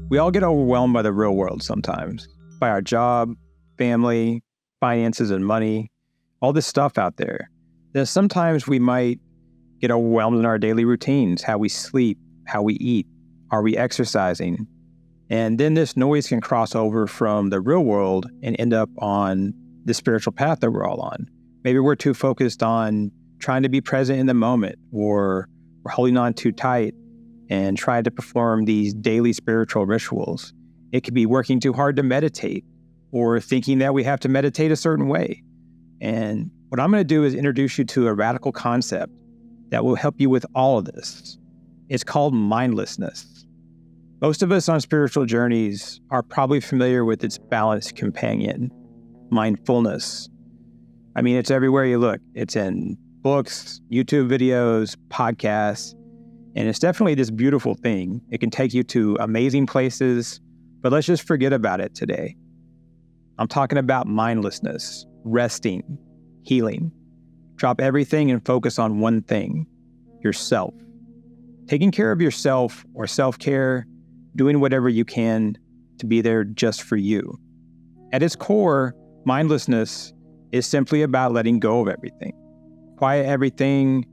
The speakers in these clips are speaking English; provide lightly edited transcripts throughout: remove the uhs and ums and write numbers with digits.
We all get overwhelmed by the real world sometimes, by our job, family, finances, and money, all this stuff out there. Then sometimes we might get overwhelmed in our daily routines, how we sleep, how we eat, are we exercising? And then this noise can cross over from the real world and end up on the spiritual path that we're all on. Maybe we're too focused on trying to be present in the moment, or we're holding on too tight and trying to perform these daily spiritual rituals. It could be working too hard to meditate, or thinking that we have to meditate a certain way. And what I'm going to do is introduce you to a radical concept that will help you with all of this. It's called mindlessness. Most of us on spiritual journeys are probably familiar with its balanced companion, mindfulness. I mean, it's everywhere you look. It's in books, YouTube videos, podcasts, and it's definitely this beautiful thing. It can take you to amazing places, but let's just forget about it today. I'm talking about mindlessness, resting, healing. Drop everything and focus on one thing, yourself. Taking care of yourself, or self-care, doing whatever you can to be there just for you. At its core, mindlessness is simply about letting go of everything. Quiet everything,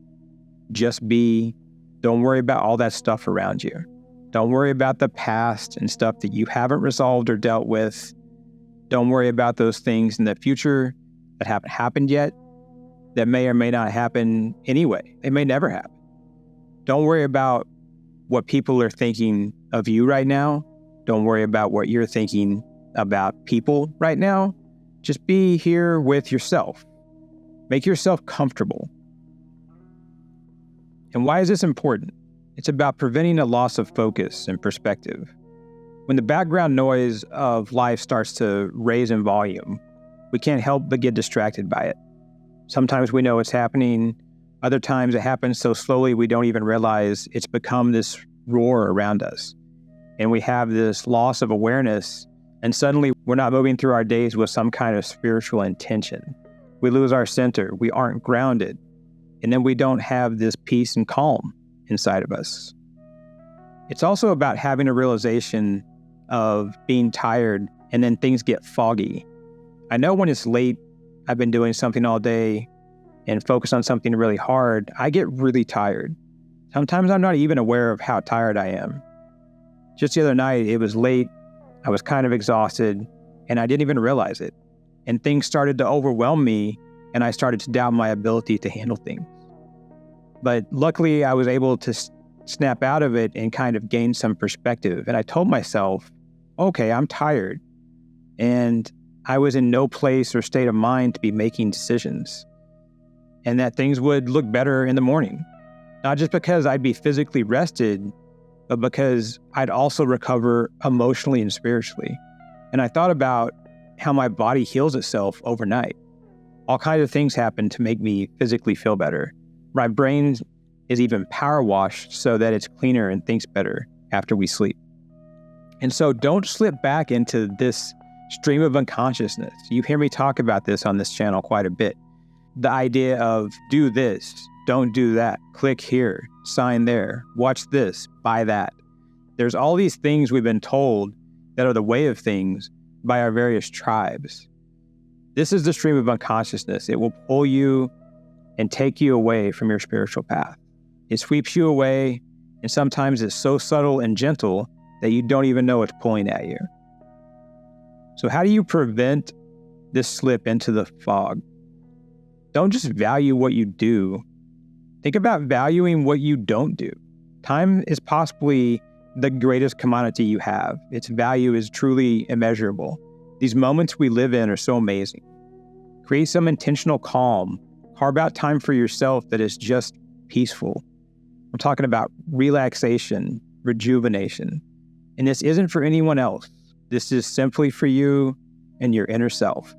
just be. Don't worry about all that stuff around you. Don't worry about the past and stuff that you haven't resolved or dealt with. Don't worry about those things in the future that haven't happened yet, that may or may not happen anyway. They may never happen. Don't worry about what people are thinking of you right now. Don't worry about what you're thinking about people right now. Just be here with yourself. Make yourself comfortable. And why is this important? It's about preventing a loss of focus and perspective. When the background noise of life starts to raise in volume, we can't help but get distracted by it. Sometimes we know it's happening. Other times it happens so slowly we don't even realize it's become this roar around us. And we have this loss of awareness, and suddenly we're not moving through our days with some kind of spiritual intention. We lose our center. We aren't grounded. And then we don't have this peace and calm inside of us. It's also about having a realization of being tired, and then things get foggy. I know when it's late, I've been doing something all day and focus on something really hard, I get really tired. Sometimes I'm not even aware of how tired I am. Just the other night, it was late, I was kind of exhausted, and I didn't even realize it. And things started to overwhelm me, and I started to doubt my ability to handle things. But luckily, I was able to snap out of it and kind of gain some perspective. And I told myself, okay, I'm tired. And I was in no place or state of mind to be making decisions. And that things would look better in the morning. Not just because I'd be physically rested, but because I'd also recover emotionally and spiritually. And I thought about how my body heals itself overnight. All kinds of things happen to make me physically feel better. My brain is even power washed so that it's cleaner and thinks better after we sleep. And so don't slip back into this stream of unconsciousness. You hear me talk about this on this channel quite a bit. The idea of do this, don't do that, click here, sign there, watch this, buy that. There's all these things we've been told that are the way of things by our various tribes. This is the stream of unconsciousness. It will pull you and take you away from your spiritual path. It sweeps you away, and sometimes it's so subtle and gentle that you don't even know it's pulling at you. So how do you prevent this slip into the fog? Don't just value what you do. Think about valuing what you don't do. Time is possibly the greatest commodity you have. Its value is truly immeasurable. These moments we live in are so amazing. Create some intentional calm. Carve out time for yourself that is just peaceful. I'm talking about relaxation, rejuvenation. And this isn't for anyone else. This is simply for you and your inner self.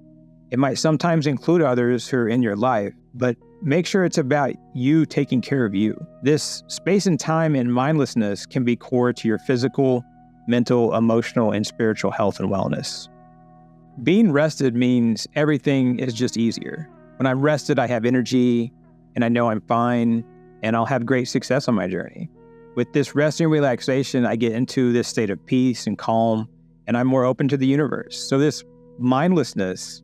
It might sometimes include others who are in your life, but make sure it's about you taking care of you. This space and time and mindlessness can be core to your physical, mental, emotional, and spiritual health and wellness. Being rested means everything is just easier. When I'm rested, I have energy, and I know I'm fine, and I'll have great success on my journey. With this rest and relaxation, I get into this state of peace and calm, and I'm more open to the universe. So this mindlessness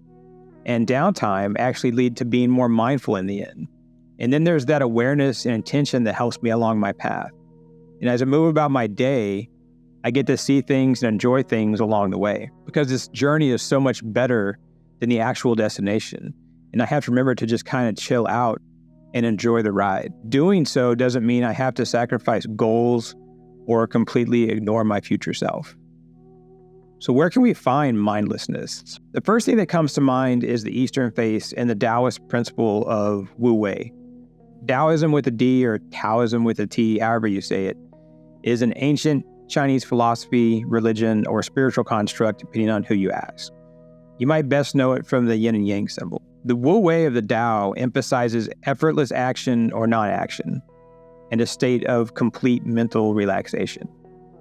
and downtime actually lead to being more mindful in the end. And then there's that awareness and intention that helps me along my path. And as I move about my day, I get to see things and enjoy things along the way, because this journey is so much better than the actual destination. And I have to remember to just kind of chill out and enjoy the ride. Doing so doesn't mean I have to sacrifice goals or completely ignore my future self. So where can we find mindlessness? The first thing that comes to mind is the Eastern faith and the Daoist principle of Wu Wei. Taoism with a D, or Taoism with a T, however you say it, is an ancient Chinese philosophy, religion, or spiritual construct, depending on who you ask. You might best know it from the yin and yang symbol. The Wu Wei of the Tao emphasizes effortless action or non-action and a state of complete mental relaxation.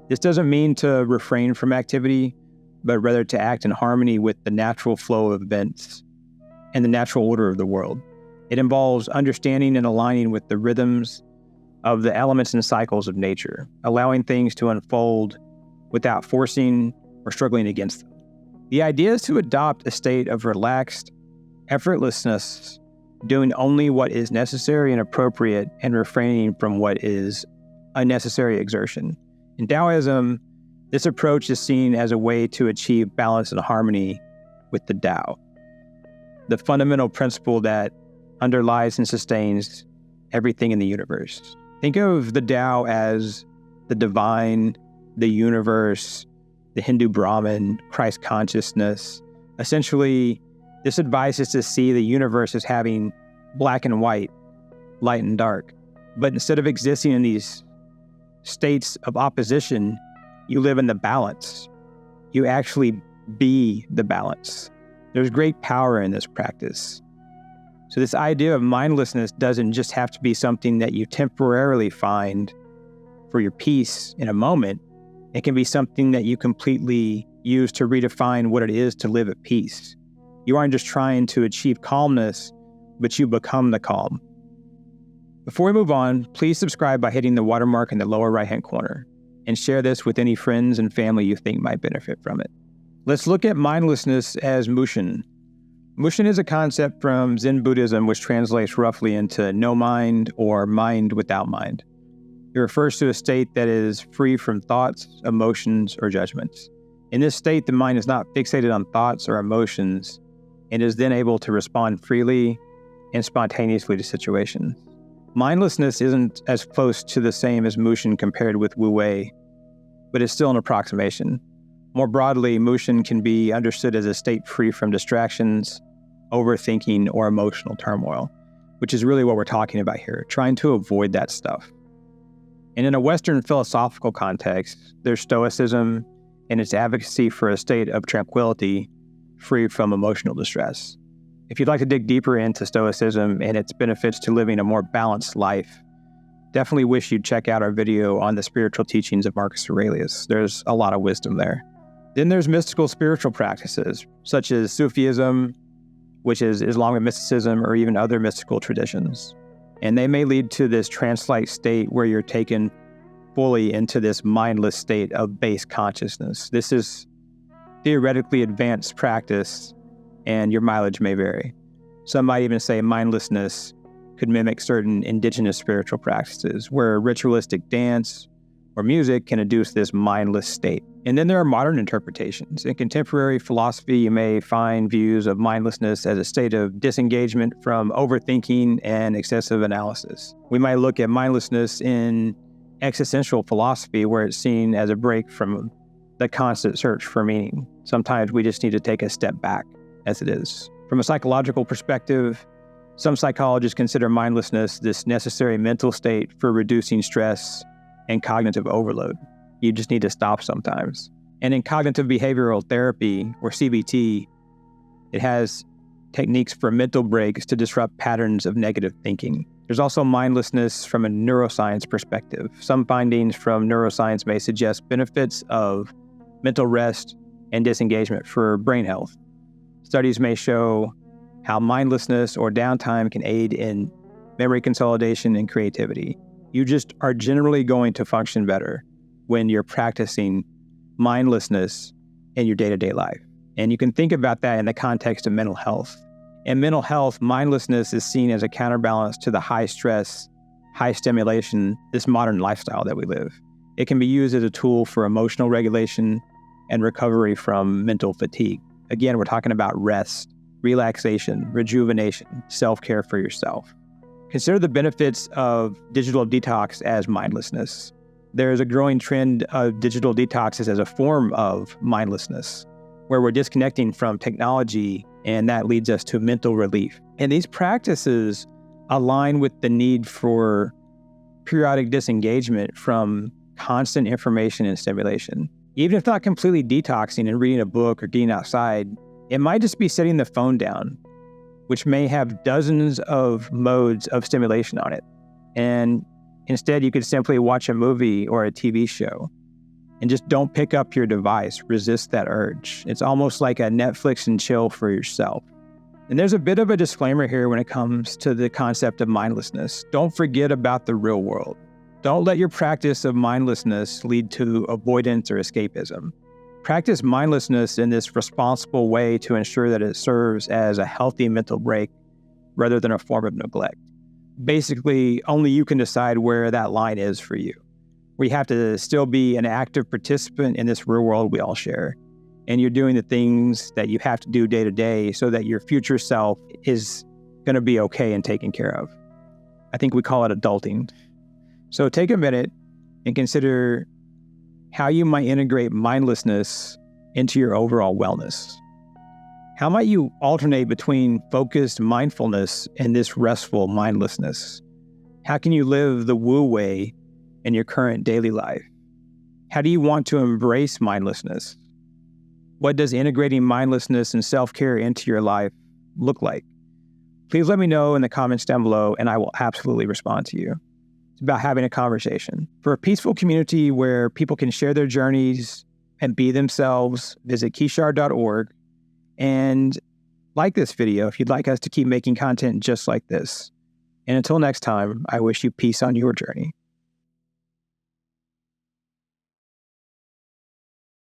This doesn't mean to refrain from activity, but rather to act in harmony with the natural flow of events and the natural order of the world. It involves understanding and aligning with the rhythms of the elements and cycles of nature, allowing things to unfold without forcing or struggling against them. The idea is to adopt a state of relaxed effortlessness, doing only what is necessary and appropriate and refraining from what is unnecessary exertion. In Taoism, this approach is seen as a way to achieve balance and harmony with the Tao, the fundamental principle that underlies and sustains everything in the universe. Think of the Tao as the divine, the universe, the Hindu Brahman, Christ consciousness. Essentially, this advice is to see the universe as having black and white, light and dark. But instead of existing in these states of opposition, you live in the balance. You actually be the balance. There's great power in this practice. So this idea of mindlessness doesn't just have to be something that you temporarily find for your peace in a moment. It can be something that you completely use to redefine what it is to live at peace. You aren't just trying to achieve calmness, but you become the calm. Before we move on, please subscribe by hitting the watermark in the lower right-hand corner, and share this with any friends and family you think might benefit from it. Let's look at mindlessness as Mushin. Mushin is a concept from Zen Buddhism, which translates roughly into no mind or mind without mind. It refers to a state that is free from thoughts, emotions, or judgments. In this state, the mind is not fixated on thoughts or emotions, and is then able to respond freely and spontaneously to situations. Mindlessness isn't as close to the same as Mushin compared with Wu Wei, but is still an approximation. More broadly, Mushin can be understood as a state free from distractions, overthinking, or emotional turmoil, which is really what we're talking about here, trying to avoid that stuff. And in a Western philosophical context, there's Stoicism and its advocacy for a state of tranquility free from emotional distress. If you'd like to dig deeper into Stoicism and its benefits to living a more balanced life, definitely wish you'd check out our video on the spiritual teachings of Marcus Aurelius. There's a lot of wisdom there. Then there's mystical spiritual practices, such as Sufism, which is Islamic mysticism, or even other mystical traditions. And they may lead to this trance-like state where you're taken fully into this mindless state of base consciousness. This is theoretically advanced practice, and your mileage may vary. Some might even say mindlessness could mimic certain indigenous spiritual practices, where ritualistic dance or music can induce this mindless state. And then there are modern interpretations. In contemporary philosophy, you may find views of mindlessness as a state of disengagement from overthinking and excessive analysis. We might look at mindlessness in existential philosophy, where it's seen as a break from the constant search for meaning. Sometimes we just need to take a step back as it is. From a psychological perspective, some psychologists consider mindlessness this necessary mental state for reducing stress and cognitive overload. You just need to stop sometimes. And in cognitive behavioral therapy, or CBT, it has techniques for mental breaks to disrupt patterns of negative thinking. There's also mindlessness from a neuroscience perspective. Some findings from neuroscience may suggest benefits of mental rest and disengagement for brain health. Studies may show how mindlessness or downtime can aid in memory consolidation and creativity. You just are generally going to function better when you're practicing mindlessness in your day-to-day life. And you can think about that in the context of mental health. In mental health, mindlessness is seen as a counterbalance to the high stress, high stimulation, this modern lifestyle that we live. It can be used as a tool for emotional regulation and recovery from mental fatigue. Again, we're talking about rest, relaxation, rejuvenation, self-care for yourself. Consider the benefits of digital detox as mindlessness. There is a growing trend of digital detoxes as a form of mindlessness, where we're disconnecting from technology, and that leads us to mental relief. And these practices align with the need for periodic disengagement from constant information and stimulation. Even if not completely detoxing and reading a book or getting outside, it might just be setting the phone down, which may have dozens of modes of stimulation on it. And instead, you could simply watch a movie or a TV show and just don't pick up your device. Resist that urge. It's almost like a Netflix and chill for yourself. And there's a bit of a disclaimer here when it comes to the concept of mindlessness. Don't forget about the real world. Don't let your practice of mindlessness lead to avoidance or escapism. Practice mindlessness in this responsible way to ensure that it serves as a healthy mental break rather than a form of neglect. Basically, only you can decide where that line is for you. We have to still be an active participant in this real world we all share. And you're doing the things that you have to do day to day so that your future self is going to be okay and taken care of. I think we call it adulting. So take a minute and consider how you might integrate mindlessness into your overall wellness. How might you alternate between focused mindfulness and this restful mindlessness? How can you live the Wu Wei in your current daily life? How do you want to embrace mindlessness? What does integrating mindlessness and self-care into your life look like? Please let me know in the comments down below, and I will absolutely respond to you. It's about having a conversation. For a peaceful community where people can share their journeys and be themselves, visit kishar.org and like this video if you'd like us to keep making content just like this. And until next time, I wish you peace on your journey.